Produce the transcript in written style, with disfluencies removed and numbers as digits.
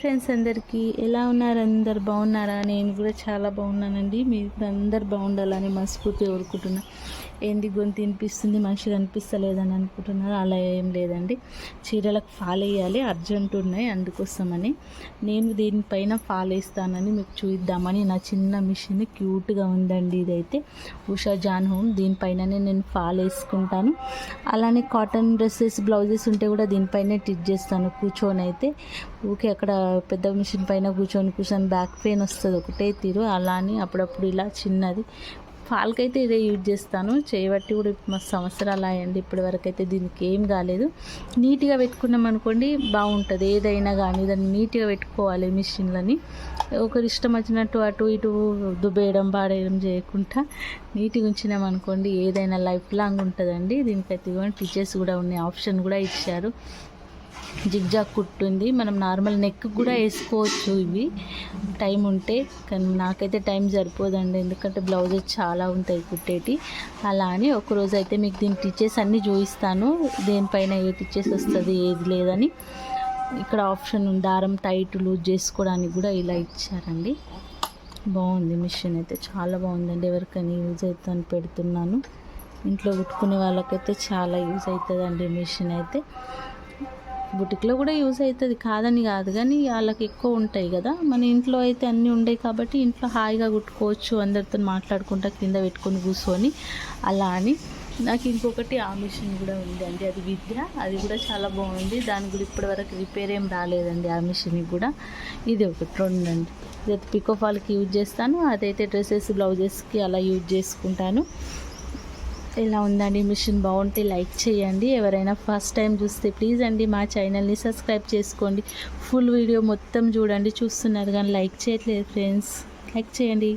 Friends, అందరికీ ఎలా ఉన్నారు? అందరు బాగున్నారా? నేను కూడా చాలా బాగున్నానండి. మీరు అందరు బాగుండాలని మనస్ఫూర్తిగా కోరుకుంటున్నా. ఏంది గొంతు వినిపిస్తుంది, మనిషిగా అనిపిస్తలేదని అనుకుంటున్నారు? అలా ఏం లేదండి. చీరలకు ఫాల్ వేయాలి, అర్జెంట్ ఉన్నాయి, అందుకోసమని నేను దీనిపైన ఫాల్ వేస్తానని మీకు చూద్దామని. నా చిన్న మిషన్ క్యూట్గా ఉందండి. ఇదైతే ఉషా జాన్ హోమ్. దీనిపైననే నేను ఫాల్ వేసుకుంటాను. అలానే కాటన్ డ్రెస్సెస్, బ్లౌజెస్ ఉంటే కూడా దీనిపైనే టిచ్ చేస్తాను కూర్చొని. అయితే ఊకే అక్కడ పెద్ద మిషన్ పైన కూర్చొని బ్యాక్ పెయిన్ వస్తుంది ఒకటే తీరు. అలా అని అప్పుడప్పుడు ఇలా చిన్నది ఫాల్కి అయితే ఇదే యూజ్ చేస్తాను. చేయబట్టి కూడా మస్తు సంవత్సరాలు అయ్యండి. ఇప్పటి వరకు అయితే దీనికి ఏం కాలేదు. నీట్గా పెట్టుకున్నాం అనుకోండి బాగుంటుంది. ఏదైనా కానీ దాన్ని నీట్గా పెట్టుకోవాలి. మిషన్లని ఒకరి ఇష్టం వచ్చినట్టు అటు ఇటు దుబ్బేయడం పాడేయడం చేయకుండా నీట్గా ఉంచినాం అనుకోండి ఏదైనా లైఫ్ లాంగ్ ఉంటుందండి. దీనికైతే ఇవ్వండి టీచర్స్ కూడా ఉన్నాయి, ఆప్షన్ కూడా ఇచ్చారు. జిగ్జాగ్ కుట్టుంది, మనం నార్మల్ నెక్ కూడా వేసుకోవచ్చు ఇవి టైం ఉంటే. కానీ నాకైతే టైం సరిపోదండి, ఎందుకంటే బ్లౌజెస్ చాలా ఉంటాయి కుట్టేటి. అలా అని ఒకరోజు అయితే మీకు దీని టిచెస్ అన్నీ చూపిస్తాను, దేనిపైన ఏ టిచెస్ వస్తుంది ఏది లేదని. ఇక్కడ ఆప్షన్ దారం టైట్ లూజ్ చేసుకోవడానికి కూడా ఇలా ఇచ్చారండి. బాగుంది మిషన్ అయితే, చాలా బాగుందండి. ఎవరికైనా యూజ్ అవుతుందని పెడుతున్నాను. ఇంట్లో కుట్టుకునే వాళ్ళకైతే చాలా యూజ్ అవుతుందండి మిషన్ అయితే. బుటిక్లో కూడా యూజ్ అవుతుంది కాదని కాదు, కానీ వాళ్ళకి ఎక్కువ ఉంటాయి కదా. మన ఇంట్లో అయితే అన్నీ ఉండవు కాబట్టి ఇంట్లో హాయిగా కుట్టుకోవచ్చు, అందరితో మాట్లాడుకుంటా కింద పెట్టుకొని కూర్చొని. అలా అని నాకు ఇంకొకటి ఆ మిషన్ కూడా ఉందండి, అది విద్య. అది కూడా చాలా బాగుంది. దాని కూడా ఇప్పటివరకు రిపేర్ ఏం రాలేదండి ఆ మిషన్కి కూడా. ఇది ఒకటి రెండండి. ఇదైతే పికో ఫాల్కి యూజ్ చేస్తాను, అదైతే డ్రెస్సెస్ బ్లౌజెస్కి అలా యూజ్ చేసుకుంటాను. ఇలా ఉందండి మిషన్. బాగుంటే లైక్ చేయండి. ఎవరైనా ఫస్ట్ టైం చూస్తే ప్లీజ్ అండి మా ఛానల్ని సబ్స్క్రైబ్ చేసుకోండి. ఫుల్ వీడియో మొత్తం చూడండి. చూస్తున్నారు కానీ లైక్ చేయట్లేదు ఫ్రెండ్స్, లైక్ చేయండి.